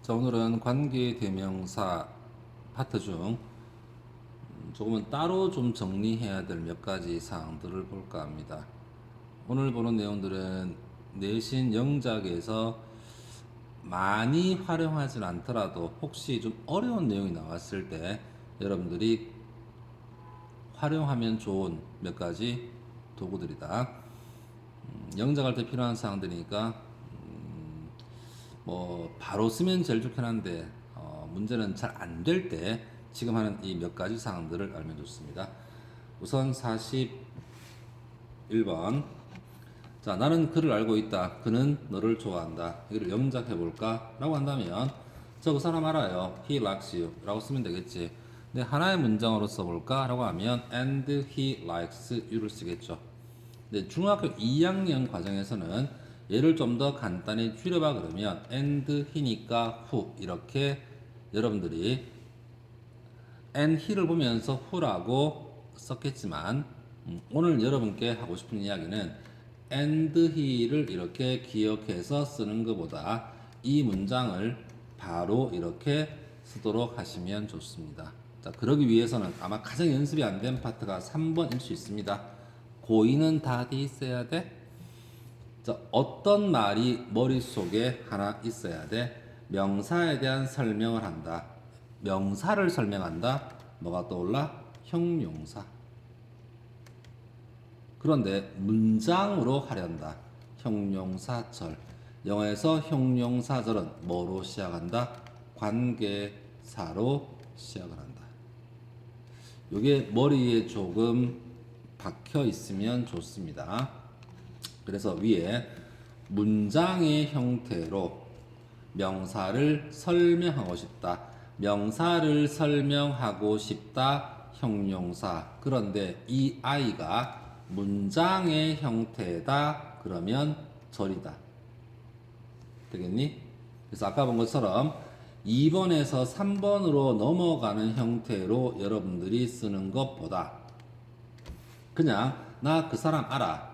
자, 오늘은 관계대명사 파트 중 조금은 따로 좀 정리해야 될 몇 가지 사항들을 볼까 합니다. 오늘 보는 내용들은 내신 영작에서 많이 활용하진 않더라도 혹시 좀 어려운 내용이 나왔을 때 여러분들이 활용하면 좋은 몇 가지 도구들이다. 영작할 때 필요한 사항들이니까 뭐 바로 쓰면 제일 좋긴 한데 문제는 잘 안 될 때 지금 하는 이 몇 가지 사항들을 알면 좋습니다. 우선 41번. 자, 나는 그를 알고 있다. 그는 너를 좋아한다. 이걸 영작해 볼까? 라고 한다면 저 그 사람 알아요. He likes you 라고 쓰면 되겠지. 근데 하나의 문장으로 써볼까? 라고 하면 and he likes you를 쓰겠죠. 근데 중학교 2학년 과정에서는 얘를 좀 더 간단히 줄여봐 그러면 and he니까 who 이렇게 여러분들이 and he를 보면서 who라고 썼겠지만 오늘 여러분께 하고 싶은 이야기는 and he를 이렇게 기억해서 쓰는 것보다 이 문장을 바로 이렇게 쓰도록 하시면 좋습니다. 자, 그러기 위해서는 아마 가장 연습이 안 된 파트가 3번일 수 있습니다. 고의는 다 돼 있어야 돼. 자, 어떤 말이 머릿속에 하나 있어야 돼? 명사에 대한 설명을 한다. 명사를 설명한다. 뭐가 떠올라? 형용사. 그런데 문장으로 하련다. 형용사절. 영어에서 형용사절은 뭐로 시작한다? 관계사로 시작을 한다. 이게 머리에 조금 박혀 있으면 좋습니다. 그래서 위에 문장의 형태로 명사를 설명하고 싶다. 명사를 설명하고 싶다. 형용사. 그런데 이 아이가 문장의 형태다. 그러면 절이다. 되겠니? 그래서 아까 본 것처럼 2번에서 3번으로 넘어가는 형태로 여러분들이 쓰는 것보다 그냥 나 그 사람 알아.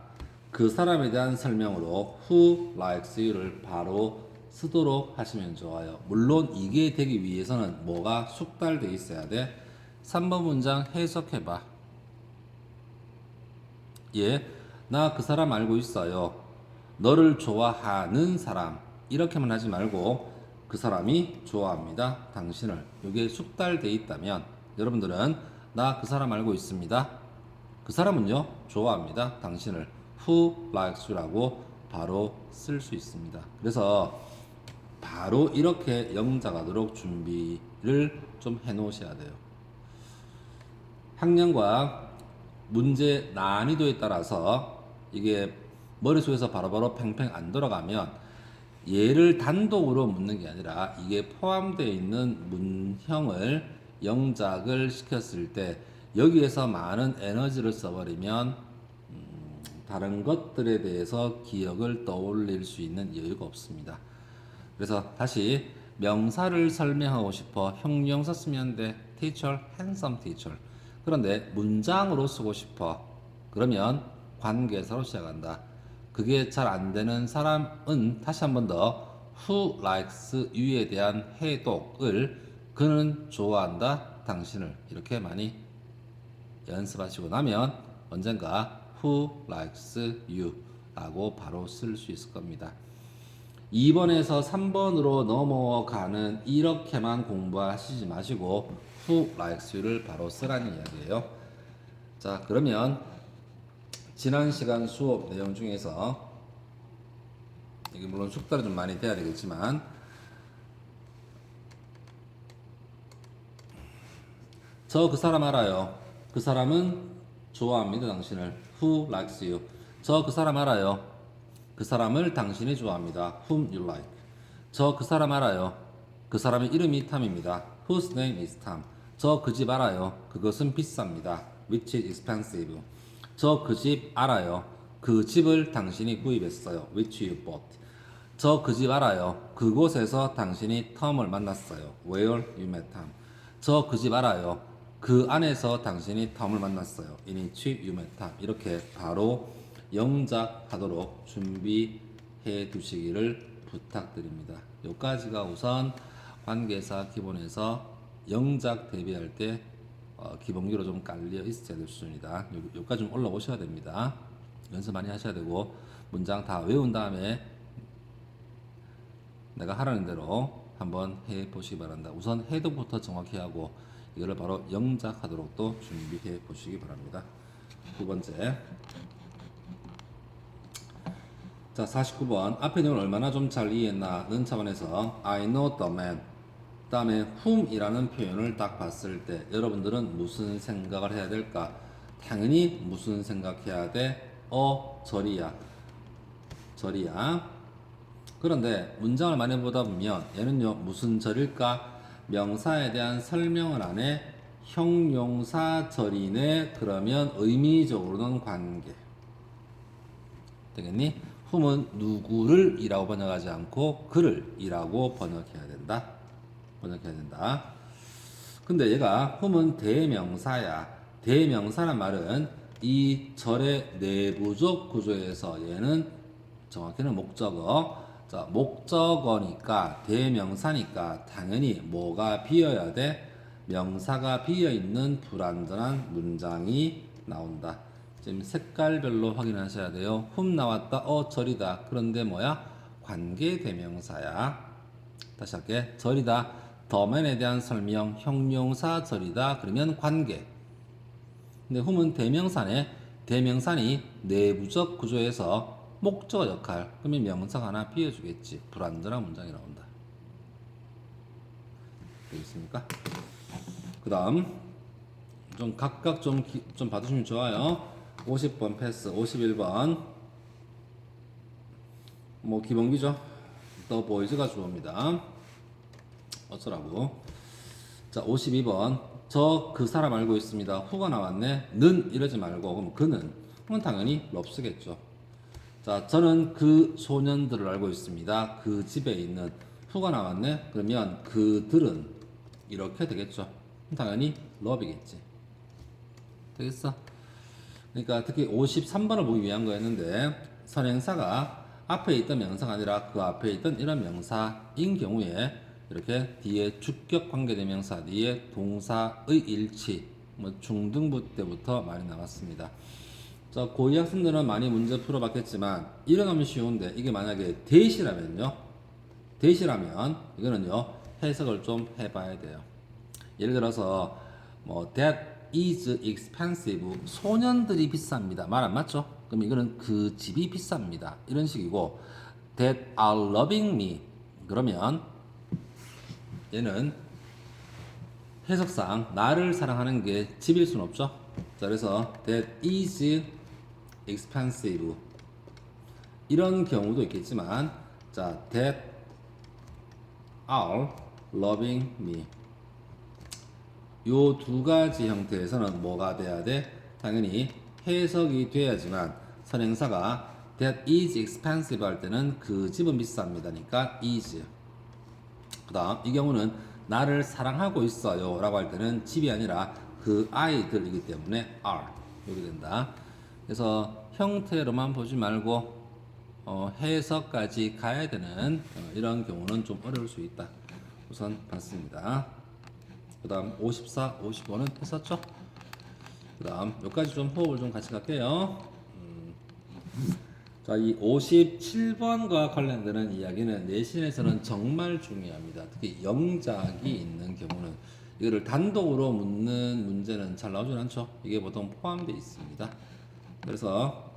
그 사람에 대한 설명으로 who likes you를 바로 쓰도록 하시면 좋아요. 물론 이게 되기 위해서는 뭐가 숙달돼 있어야 돼? 3번 문장 해석해봐. 예, 나 그 사람 알고 있어요. 너를 좋아하는 사람. 이렇게만 하지 말고 그 사람이 좋아합니다. 당신을. 이게 숙달돼 있다면 여러분들은 나 그 사람 알고 있습니다. 그 사람은요, 좋아합니다. 당신을. Who likes you라고 바로 쓸 수 있습니다. 그래서 바로 이렇게 영작하도록 준비를 좀 해 놓으셔야 돼요. 학년과 문제 난이도에 따라서 이게 머릿속에서 바로바로 팽팽 안 돌아가면 얘를 단독으로 묻는 게 아니라 이게 포함되어 있는 문형을 영작을 시켰을 때 여기에서 많은 에너지를 써버리면 다른 것들에 대해서 기억을 떠올릴 수 있는 여유가 없습니다. 그래서 다시 명사를 설명하고 싶어 형용사 쓰면 돼. teacher, handsome teacher. 그런데 문장으로 쓰고 싶어. 그러면 관계사로 시작한다. 그게 잘 안 되는 사람은 다시 한 번 더 who likes you에 대한 해독을 그는 좋아한다. 당신을 이렇게 많이 연습하시고 나면 언젠가 who likes you 라고 바로 쓸 수 있을 겁니다. 2번에서 3번으로 넘어가는 이렇게만 공부하시지 마시고 who likes you를 바로 쓰라는 이야기예요. 자, 그러면 지난 시간 수업 내용 중에서 이게 물론 숙달이 좀 많이 돼야 되겠지만 저 그 사람 알아요. 그 사람은 좋아합니다. 당신을. Who likes you? 저 그 사람 알아요. 그 사람을 당신이 좋아합니다. Whom you like? 저 그 사람 알아요. 그 사람의 이름이 탐입니다. Whose name is Tom? 저 그 집 알아요. 그것은 비쌉니다. Which is expensive? 저 그 집 알아요. 그 집을 당신이 구입했어요. Which you bought? 저 그 집 알아요. 그곳에서 당신이 텀을 만났어요. Where you met Tom? 저 그 집 알아요. 그 안에서 당신이 텀을 만났어요. In which you met Tom? 이렇게 바로 영작하도록 준비해 두시기를 부탁드립니다. 여기까지가 우선 관계사 기본에서 영작 대비할 때 기본기로 좀 깔려 있어야 될 수준이다. 여기까지 좀 올라오셔야 됩니다. 연습 많이 하셔야 되고 문장 다 외운 다음에 내가 하라는 대로 한번 해 보시기 바랍니다. 우선 해독부터 정확히 하고 이거를 바로 영작하도록 또 준비해 보시기 바랍니다. 두 번째, 자 49번 앞에 내용을 얼마나 좀 잘 이해했나는 차원에서 I know the man 다음에 whom이라는 표현을 딱 봤을 때 여러분들은 무슨 생각을 해야 될까? 당연히 무슨 생각해야 돼? 저리야. 그런데 문장을 많이 보다 보면 얘는요 무슨 절일까? 명사에 대한 설명을 안 해. 형용사 절이네. 그러면 의미적으로는 관계. 되겠니? whom은 누구를 이라고 번역하지 않고 그를 이라고 번역해야 된다. 근데 얘가 whom은 대명사야. 대명사란 말은 이 절의 내부적 구조에서 얘는 정확히는 목적어. 자, 목적어니까 대명사니까 당연히 뭐가 비어야 돼? 명사가 비어 있는 불완전한 문장이 나온다. 지금 색깔별로 확인하셔야 돼요. whom 나왔다. 절이다. 그런데 뭐야? 관계 대명사야. 다시 할게. 절이다. 더맨에 대한 설명, 형용사 절이다. 그러면 관계. 근데 whom은 대명사네. 대명사니 내부적 구조에서 목적어 역할. 그러면 명사가 하나 비워주겠지. 불완전한 문장이 나온다. 되겠습니까? 그 다음 좀 각각 좀 받으시면 좋아요. 50번 패스, 51번 뭐 기본기죠. 더 보이즈가 주어입니다. 어쩌라고. 자 52번 저 그 사람 알고 있습니다. 후가 나왔네. 는 이러지 말고 그럼 그는 당연히 럽스겠죠. 자 저는 그 소년들을 알고 있습니다. 그 집에 있는 후가 나왔네. 그러면 그들은 이렇게 되겠죠. 당연히 럽이겠지. 되겠어? 그러니까 특히 53번을 보기 위한 거였는데 선행사가 앞에 있던 명사가 아니라 그 앞에 있던 이런 명사인 경우에 이렇게 뒤에 주격 관계대명사 뒤에 동사의 일치 뭐 중등부 때부터 많이 나왔습니다. 자, 고2 학생들은 많이 문제 풀어봤겠지만 이러면 쉬운데 이게 만약에 대시라면요. 대시라면 이거는요 해석을 좀 해봐야 돼요. 예를 들어서 뭐 that is expensive 소년들이 비쌉니다. 말 안 맞죠? 그럼 이거는 그 집이 비쌉니다. 이런 식이고 that are loving me 그러면 얘는 해석상 나를 사랑하는 게 집일 수는 없죠. 자, 그래서 that is expensive 이런 경우도 있겠지만 자 that are loving me 요 두 가지 형태에서는 뭐가 돼야 돼? 당연히 해석이 돼야지만 선행사가 that is expensive 할 때는 그 집은 비쌉니다니까 is. 그 다음 이 경우는 나를 사랑하고 있어요 라고 할 때는 집이 아니라 그 아이들이기 때문에 are 이렇게 된다. 그래서 형태로만 보지 말고 해석까지 가야 되는 이런 경우는 좀 어려울 수 있다. 우선 봤습니다. 그 다음 54, 55는 했었죠? 그 다음 여기까지 좀 호흡을 좀 같이 갈게요. 자, 이 57번과 관련되는 이야기는 내신에서는 정말 중요합니다. 특히 영작이 있는 경우는 이거를 단독으로 묻는 문제는 잘 나오진 않죠. 이게 보통 포함되어 있습니다. 그래서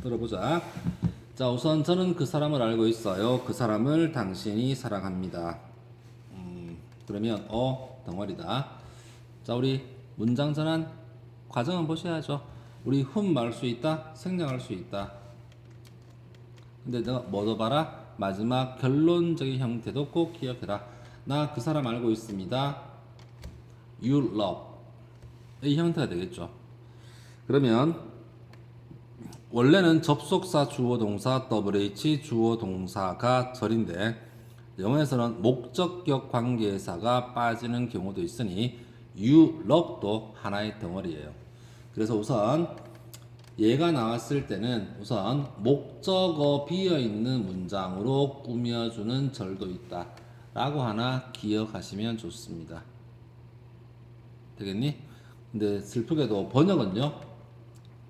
들어보자. 자, 우선 저는 그 사람을 알고 있어요. 그 사람을 당신이 사랑합니다. 그러면 덩어리다. 자, 우리 문장 전환 과정은 보셔야죠. 우리 whom 말할 수 있다, 생략할 수 있다. 근데 내가 뭐도 봐라. 마지막 결론적인 형태도 꼭 기억해라. 나 그 사람 알고 있습니다. You love 이 형태가 되겠죠. 그러면 원래는 접속사 주어 동사 WH 주어 동사가 절인데 영어에서는 목적격 관계사가 빠지는 경우도 있으니 you love도 하나의 덩어리예요. 그래서 우선 얘가 나왔을 때는 우선 목적어 비어있는 문장으로 꾸며주는 절도 있다 라고 하나 기억하시면 좋습니다. 되겠니? 근데 슬프게도 번역은요,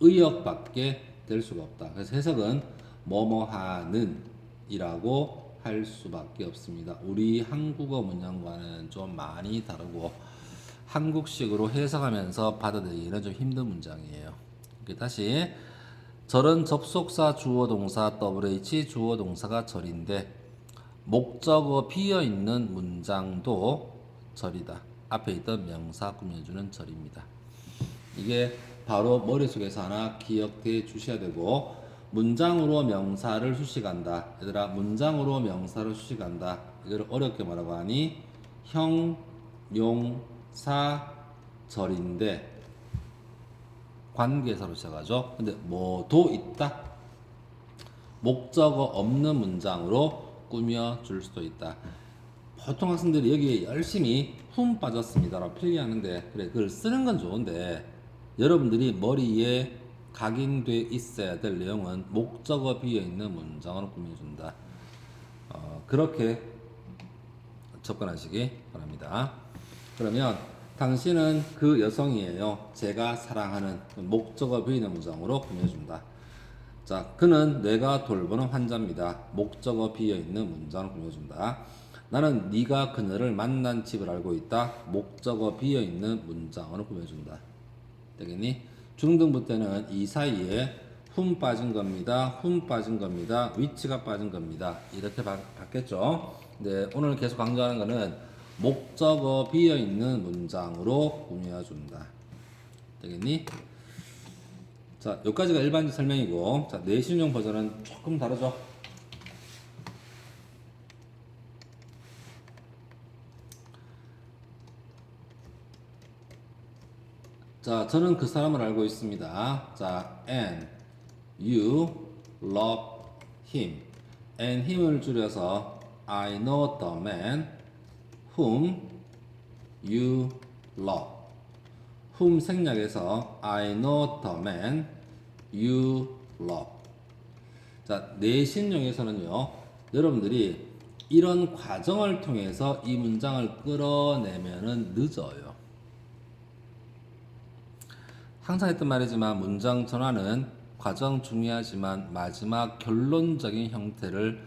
의역밖에 될 수가 없다. 그래서 해석은 뭐뭐하는 이라고 할 수밖에 없습니다. 우리 한국어 문장과는 좀 많이 다르고 한국식으로 해석하면서 받아들이기는 좀 힘든 문장이에요. 다시 절은 접속사 주어 동사 WH 주어 동사가 절인데 목적어 비어 있는 문장도 절이다. 앞에 있던 명사 꾸며주는 절입니다. 이게 바로 머릿속에서 하나 기억해 주셔야 되고, 문장으로 명사를 수식한다. 얘들아, 문장으로 명사를 수식한다. 이걸 어렵게 뭐라고 하니? 형, 용, 사, 절인데 관계사로 시작하죠. 근데 뭐도 있다. 목적어 없는 문장으로 꾸며줄 수도 있다. 보통 학생들이 여기에 열심히 품 빠졌습니다라고 필기하는데, 그래, 그걸 쓰는 건 좋은데 여러분들이 머리에 각인돼 있어야 될 내용은 목적어 비어있는 문장으로 꾸며준다. 그렇게 접근하시기 바랍니다. 그러면 당신은 그 여성이에요. 제가 사랑하는 목적어 비어있는 문장으로 꾸며준다. 자, 그는 내가 돌보는 환자입니다. 목적어 비어있는 문장을 꾸며준다. 나는 네가 그녀를 만난 집을 알고 있다. 목적어 비어있는 문장으로 꾸며준다. 되겠니? 중등부 때는 이 사이에 훔 빠진 겁니다. 훔 빠진 겁니다. 위치가 빠진 겁니다. 이렇게 받겠죠. 네, 오늘 계속 강조하는 거는 목적어 비어있는 문장으로 꾸며준다. 되겠니? 자, 여기까지가 일반적 설명이고, 자, 내신용 버전은 조금 다르죠. 자, 저는 그 사람을 알고 있습니다. 자, and you love him. and him을 줄여서 I know the man whom you love. whom 생략해서 I know the man you love. 자, 내신용에서는요, 여러분들이 이런 과정을 통해서 이 문장을 끌어내면은 늦어요. 항상 했던 말이지만 문장 전환은 과정 중요하지만 마지막 결론적인 형태를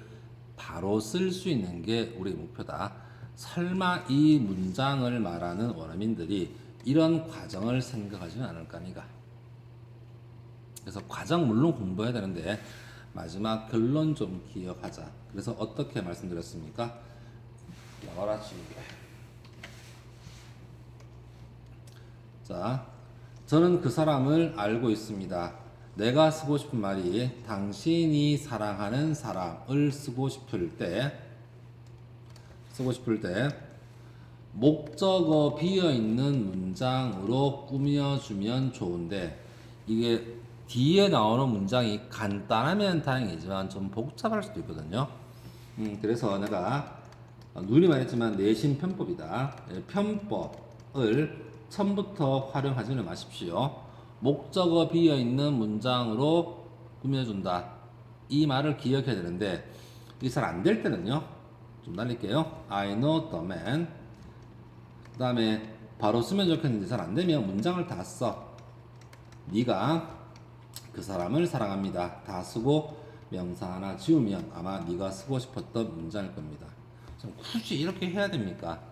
바로 쓸 수 있는 게 우리의 목표다. 설마 이 문장을 말하는 원어민들이 이런 과정을 생각하지는 않을까 니가. 그래서 과정 물론 공부해야 되는데 마지막 결론 좀 기억하자. 그래서 어떻게 말씀드렸습니까? 나와라 지우개. 자, 저는 그 사람을 알고 있습니다. 내가 쓰고 싶은 말이 당신이 사랑하는 사람을 쓰고 싶을 때 목적어 비어있는 문장으로 꾸며주면 좋은데, 이게 뒤에 나오는 문장이 간단하면 다행이지만 좀 복잡할 수도 있거든요. 그래서 내가 누리 말했지만 내신 편법이다. 편법을 처음부터 활용하지는 마십시오. 목적어 비어있는 문장으로 꾸며준다. 이 말을 기억해야 되는데 이게 잘 안 될 때는요, 좀 날릴게요. I know the man. 그 다음에 바로 쓰면 좋겠는데 잘 안 되면 문장을 다 써. 네가 그 사람을 사랑합니다. 다 쓰고 명사 하나 지우면 아마 네가 쓰고 싶었던 문장일 겁니다. 굳이 이렇게 해야 됩니까?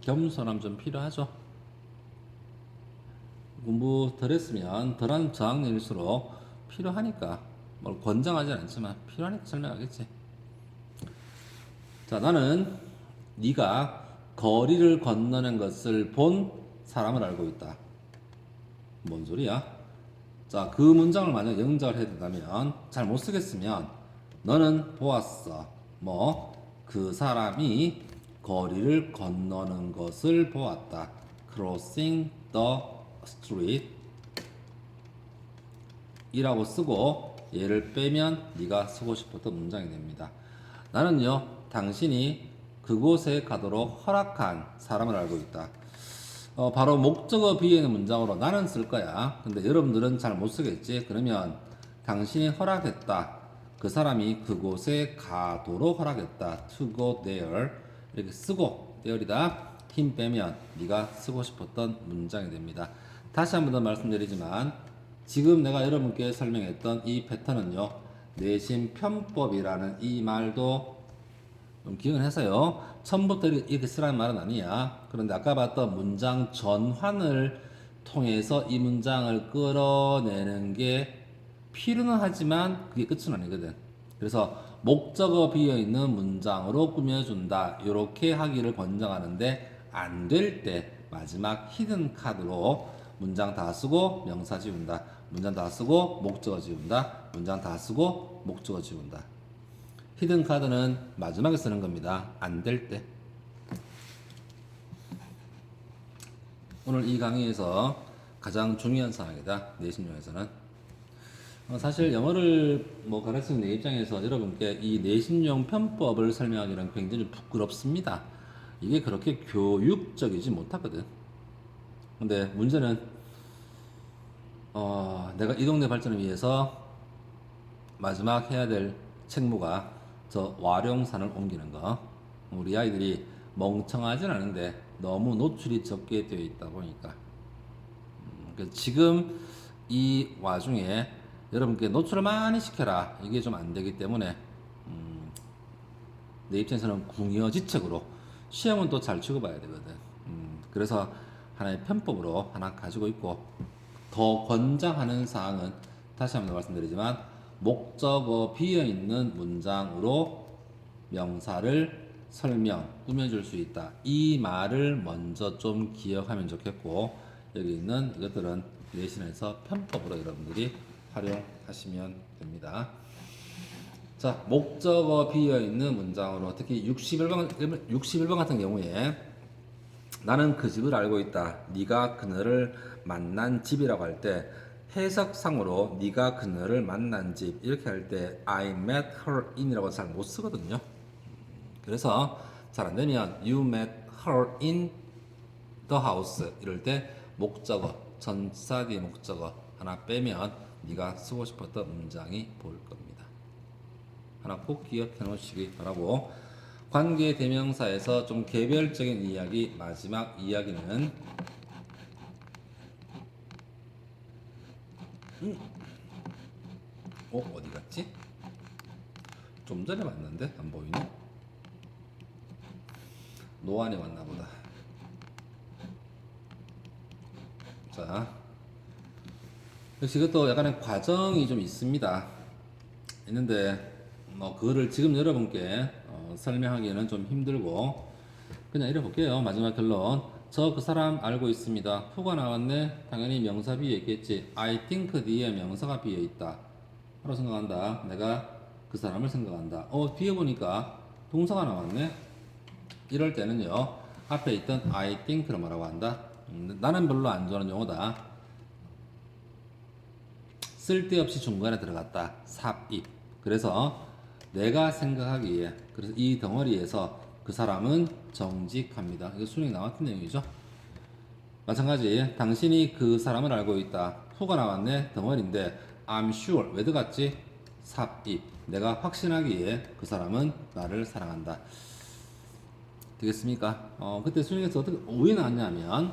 겸손함 좀 필요하죠. 공부 덜 했으면 덜한 저학년일수록 필요하니까, 뭘 권장하진 않지만 필요하니까 설명하겠지. 자, 나는 네가 거리를 건너는 것을 본 사람을 알고 있다. 뭔 소리야? 자, 그 문장을 만약 영작을 해야 된다면 잘 못 쓰겠으면 너는 보았어. 그 사람이 거리를 건너는 것을 보았다. Crossing the street 이라고 쓰고 얘를 빼면 네가 쓰고 싶었던 문장이 됩니다. 나는요, 당신이 그곳에 가도록 허락한 사람을 알고 있다. 바로 목적어 비에는 문장으로 나는 쓸 거야. 근데 여러분들은 잘 못 쓰겠지. 그러면 당신이 허락했다. 그 사람이 그곳에 가도록 허락했다. to go there. 이렇게 쓰고 there이다. 힘 빼면 네가 쓰고 싶었던 문장이 됩니다. 다시 한 번 더 말씀드리지만 지금 내가 여러분께 설명했던 이 패턴은요. 내신 편법이라는 이 말도 좀 기억을 해서요. 처음부터 이렇게 쓰라는 말은 아니야. 그런데 아까 봤던 문장 전환을 통해서 이 문장을 끌어내는 게 필요는 하지만 그게 끝은 아니거든. 그래서 목적어 비어있는 문장으로 꾸며준다. 이렇게 하기를 권장하는데 안 될 때 마지막 히든 카드로 문장 다 쓰고 명사 지운다. 문장 다 쓰고 목적어 지운다. 문장 다 쓰고 목적어 지운다. 히든 카드는 마지막에 쓰는 겁니다. 안 될 때. 오늘 이 강의에서 가장 중요한 사항이다. 내신용에서는. 사실 영어를 가르치는 내 입장에서 여러분께 이 내신용 편법을 설명하기는 굉장히 부끄럽습니다. 이게 그렇게 교육적이지 못하거든. 근데 문제는 내가 이 동네 발전을 위해서 마지막 해야 될 책무가 저 와룡산을 옮기는 거. 우리 아이들이 멍청하진 않은데 너무 노출이 적게 되어 있다 보니까 지금 이 와중에 여러분께 노출을 많이 시켜라 이게 좀 안 되기 때문에 내 입장에서는 궁여지책으로 시험은 또 잘 치고 봐야 되거든. 그래서 하나의 편법으로 하나 가지고 있고 더 권장하는 사항은 다시 한번 말씀드리지만 목적어 비어있는 문장으로 명사를 설명, 꾸며줄 수 있다. 이 말을 먼저 좀 기억하면 좋겠고 여기 있는 이것들은 내신에서 편법으로 여러분들이 활용하시면 됩니다. 자, 목적어 비어있는 문장으로 특히 61번 같은 경우에 나는 그 집을 알고 있다. 네가 그녀를 만난 집이라고 할 때 해석상으로 네가 그녀를 만난 집 이렇게 할 때 I met her in이라고 잘 못 쓰거든요. 그래서 잘 안 되면 you met her in the house 이럴 때 목적어 전사 뒤에 목적어 하나 빼면 네가 쓰고 싶었던 문장이 보일 겁니다. 하나 꼭 기억해 놓으시기 바라고. 관계 대명사에서 좀 개별적인 이야기 마지막 이야기는 어디 갔지? 좀 전에 왔는데 안 보이네. 노안이 왔나 보다. 자, 역시 이것도 약간의 과정이 좀 있습니다. 있는데 그거를 지금 여러분께 설명하기에는 좀 힘들고 그냥 이래 볼게요. 마지막 결론. 저 그 사람 알고 있습니다. 후가 나왔네. 당연히 명사 비어 있겠지. I think 뒤에 명사가 비어 있다. 바로 생각한다. 내가 그 사람을 생각한다. 뒤에 보니까 동사가 나왔네. 이럴 때는요. 앞에 있던 I think를 뭐라고 한다. 나는 별로 안 좋아하는 용어다. 쓸데없이 중간에 들어갔다. 삽입. 그래서 내가 생각하기에 그래서 이 덩어리에서 그 사람은 정직합니다. 이거 수능에 나왔던 내용이죠. 마찬가지 당신이 그 사람을 알고 있다. 후가 나왔네. 덩어리인데 I'm sure 왜 들어갔지? 삽입. 내가 확신하기에 그 사람은 나를 사랑한다. 되겠습니까? 그때 수능에서 어떻게 오해 나왔냐면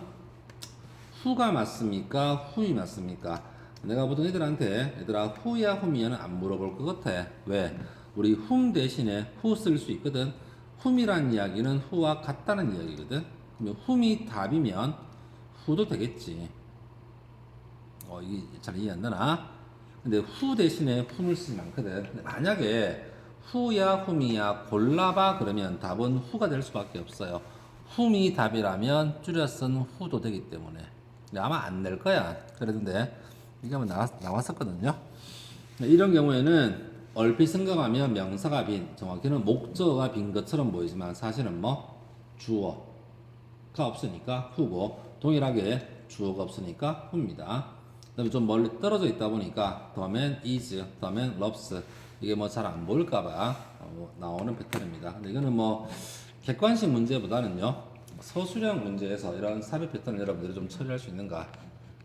후가 맞습니까? 후이 맞습니까? 내가 보통 애들한테 얘들아 후야 훔이야는 안 물어볼 것 같아. 왜? 우리 훔 대신에 후 쓸 수 있거든. 훔이란 이야기는 후와 같다는 이야기거든. 그러면 훔이 답이면 후도 되겠지. 이게 잘 이해 안 되나? 근데 후 대신에 훔을 쓰진 않거든. 근데 만약에 후야 훔이야 골라봐 그러면 답은 후가 될 수밖에 없어요. 훔이 답이라면 줄여 쓴 후도 되기 때문에. 근데 아마 안 낼 거야. 그랬는데 이게 한번 나왔었거든요. 이런 경우에는 얼핏 생각하면 명사가 빈, 정확히는 목적어가 빈 것처럼 보이지만 사실은 주어가 없으니까 후고 동일하게 주어가 없으니까 후입니다. 그다음에 좀 멀리 떨어져 있다 보니까 the man is, the man loves 이게 잘 안 보일까봐 나오는 패턴입니다. 근데 이거는 객관식 문제보다는요 서술형 문제에서 이런 삽입 패턴을 여러분들이 좀 처리할 수 있는가.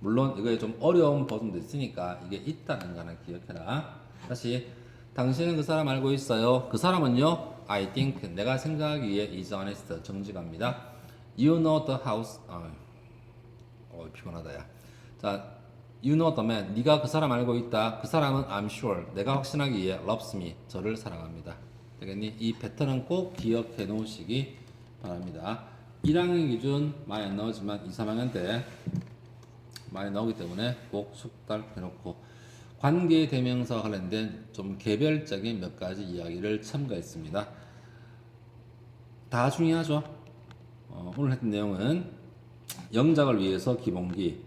물론 이거에 좀 어려운 버전도 있으니까 이게 있다는 거는 기억해라. 다시 당신은 그 사람 알고 있어요? 그 사람은요? I think 내가 생각하기에 is honest 정직합니다. You know the house 피곤하다 야. 자, you know the man 네가 그 사람 알고 있다. 그 사람은 I'm sure 내가 확신하기에 loves me 저를 사랑합니다. 되겠니? 이 패턴은 꼭 기억해 놓으시기 바랍니다. 1학년 기준 많이 안 나오지만 2, 3학년 때 많이 나오기 때문에 꼭 숙달해 놓고 관계 대명사와 관련된 좀 개별적인 몇 가지 이야기를 첨가했습니다. 다 중요하죠. 오늘 했던 내용은 영작을 위해서 기본기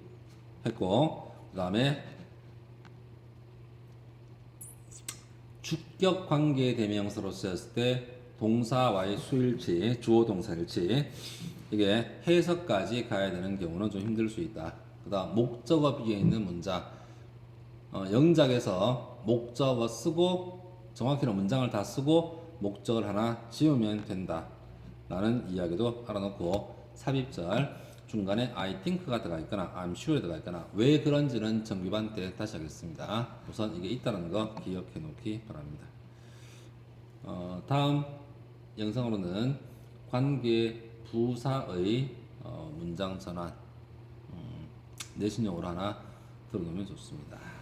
했고 그 다음에 주격 관계 대명사로 쓰였을 때 동사와의 수일치, 주어 동사일치 이게 해석까지 가야 되는 경우는 좀 힘들 수 있다. 그 다음 목적어 비에 있는 문장 영작에서 목적어 쓰고 정확히는 문장을 다 쓰고 목적을 하나 지우면 된다 라는 이야기도 알아놓고 삽입절 중간에 I think가 들어가 있거나 I'm sure가 들어가 있거나 왜 그런지는 정규반 때 다시 하겠습니다. 우선 이게 있다는 거 기억해 놓기 바랍니다. 다음 영상으로는 관계 부사의 문장 전환 내신용으로 하나 들어놓으면 좋습니다.